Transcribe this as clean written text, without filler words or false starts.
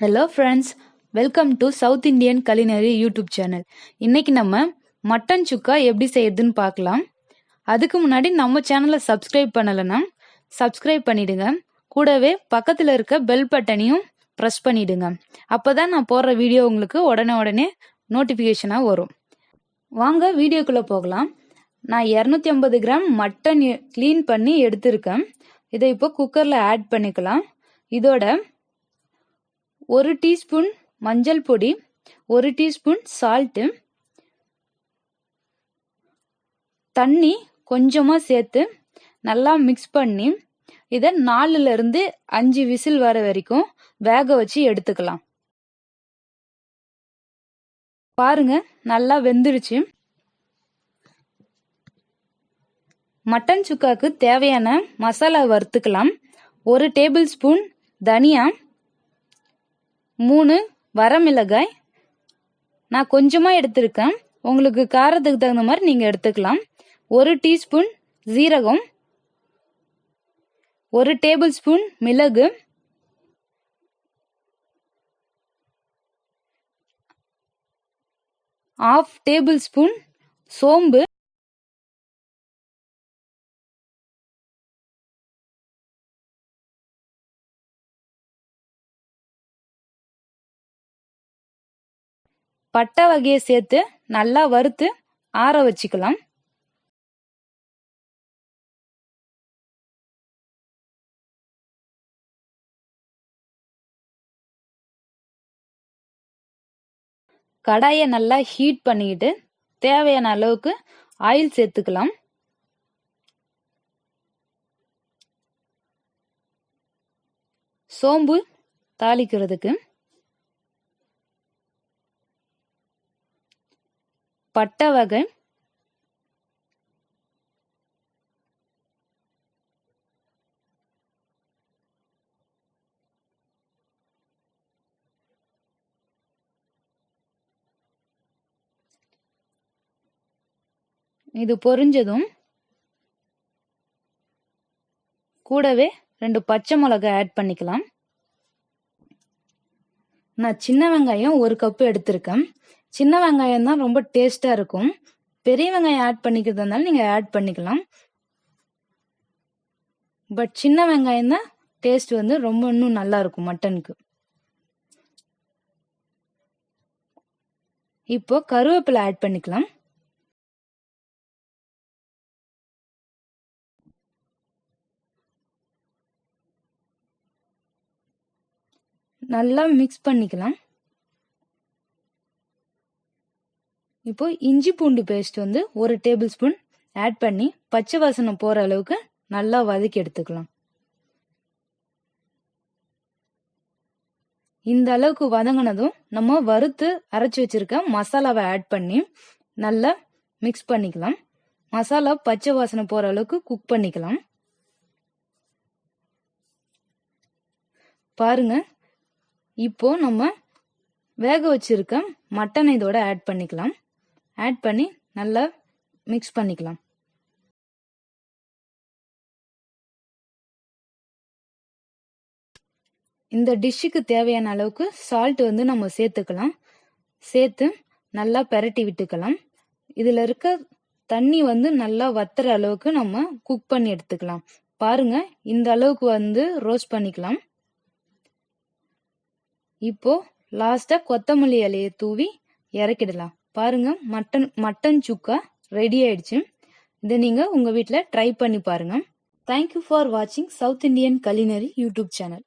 Hello friends, welcome to south Indian culinary YouTube channel. இன்னைக்கு நம்ம mutton சுக்கா எப்படி செய்யறதுன்னு பார்க்கலாம். அதுக்கு முன்னாடி நம்ம சேனலை சப்ஸ்கிரைப் பண்ணலைன்னா சப்ஸ்கிரைப் பண்ணிடுங்க. கூடவே பக்கத்தில் இருக்க பெல் பட்டனையும் ப்ரெஸ் பண்ணிடுங்க. அப்போதான் நான் போடுற வீடியோ உங்களுக்கு உடனே நோட்டிஃபிகேஷனாக வரும். வாங்க வீடியோக்குள்ளே போகலாம். நான் 250 கிராம் மட்டன் க்ளீன் பண்ணி எடுத்திருக்கேன். இதை இப்போ குக்கரில் ஆட் பண்ணிக்கலாம். இதோட 1 டீஸ்பூன் மஞ்சள் பொடி, 1 டீஸ்பூன் சால்ட்டு, தண்ணி கொஞ்சமா சேர்த்து நல்லா மிக்ஸ் பண்ணி இதை 4ல இருந்து 5 விசில் வர வரைக்கும் வேக வச்சு எடுத்துக்கலாம். பாருங்க, நல்லா வெந்துருச்சு. மட்டன் சுக்காக்கு தேவையான மசாலா வறுத்துக்கலாம். 1 டேபிள் ஸ்பூன் தனியா, 3 வரமிளகாய், நான் கொஞ்சமா எடுத்திருக்கேன். உங்களுக்கு காரத்துக்கு தகுந்த மாதிரி நீங்க எடுத்துக்கலாம். 1 டீஸ்பூன் ஜீரகம், 1 டேபிள் ஸ்பூன் மிளகு, 1/2 டேபிள் ஸ்பூன் சோம்பு, பட்டை வகையை சேர்த்து நல்லா வறுத்து ஆற வச்சுக்கலாம். கடாயை நல்லா ஹீட் பண்ணிக்கிட்டு தேவையான அளவுக்கு ஆயில் சேர்த்துக்கலாம். சோம்பு தாளிக்கிறதுக்கு, பட்டை வகை, இது பொரிஞ்சதும் கூடவே 2 பச்சை மிளகாய் ஆட் பண்ணிக்கலாம். நான் சின்ன வெங்காயம் 1 கப்பு எடுத்திருக்கேன். சின்ன வெங்காயம் தான் ரொம்ப டேஸ்டா இருக்கும். பெரிய வெங்காயம் ஆட் பண்ணிக்கிறதுனால நீங்க ஆட் பண்ணிக்கலாம். பட் சின்ன வெங்காயம் தான் டேஸ்ட் வந்து ரொம்ப இன்னும் நல்லா இருக்கும் மட்டனுக்கு. இப்போ கருவேப்பிலை ஆட் பண்ணிக்கலாம். நல்லா மிக்ஸ் பண்ணிக்கலாம். இப்போ இஞ்சி பூண்டு பேஸ்ட் வந்து 1 டேபிள் ஸ்பூன் ஆட் பண்ணி பச்சை வாசனை போற அளவுக்கு நல்லா வதக்கி எடுத்துக்கலாம். இந்த அளவுக்கு வதங்கினதும் நம்ம வறுத்து அரைச்சு வச்சிருக்க மசாலாவை ஆட் பண்ணி நல்லா மிக்ஸ் பண்ணிக்கலாம். மசாலா பச்சை வாசனை போற அளவுக்கு குக் பண்ணிக்கலாம். பாருங்க, இப்போ நம்ம வேக வச்சிருக்க மட்டனை இதோட ஆட் பண்ணிக்கலாம். ஆட் பண்ணி நல்லா மிக்ஸ் பண்ணிக்கலாம். இந்த டிஷ்ஷுக்கு தேவையான அளவுக்கு சால்ட் வந்து நம்ம சேர்த்துக்கலாம். சேர்த்து நல்லா பெரட்டி விட்டுக்கலாம். இதுல இருக்க தண்ணி வந்து நல்லா வத்துற அளவுக்கு நம்ம குக் பண்ணி எடுத்துக்கலாம். பாருங்க, இந்த அளவுக்கு வந்து ரோஸ்ட் பண்ணிக்கலாம். இப்போ லாஸ்டா கொத்தமல்லி இலையை தூவி இறக்கிடலாம். பாருங்க, மட்டன் சுக்கா ரெடி ஆயிடுச்சு. இதை நீங்க உங்க வீட்டுல ட்ரை பண்ணி பாருங்க. தேங்க்யூ ஃபார் வாட்சிங் south Indian culinary YouTube channel.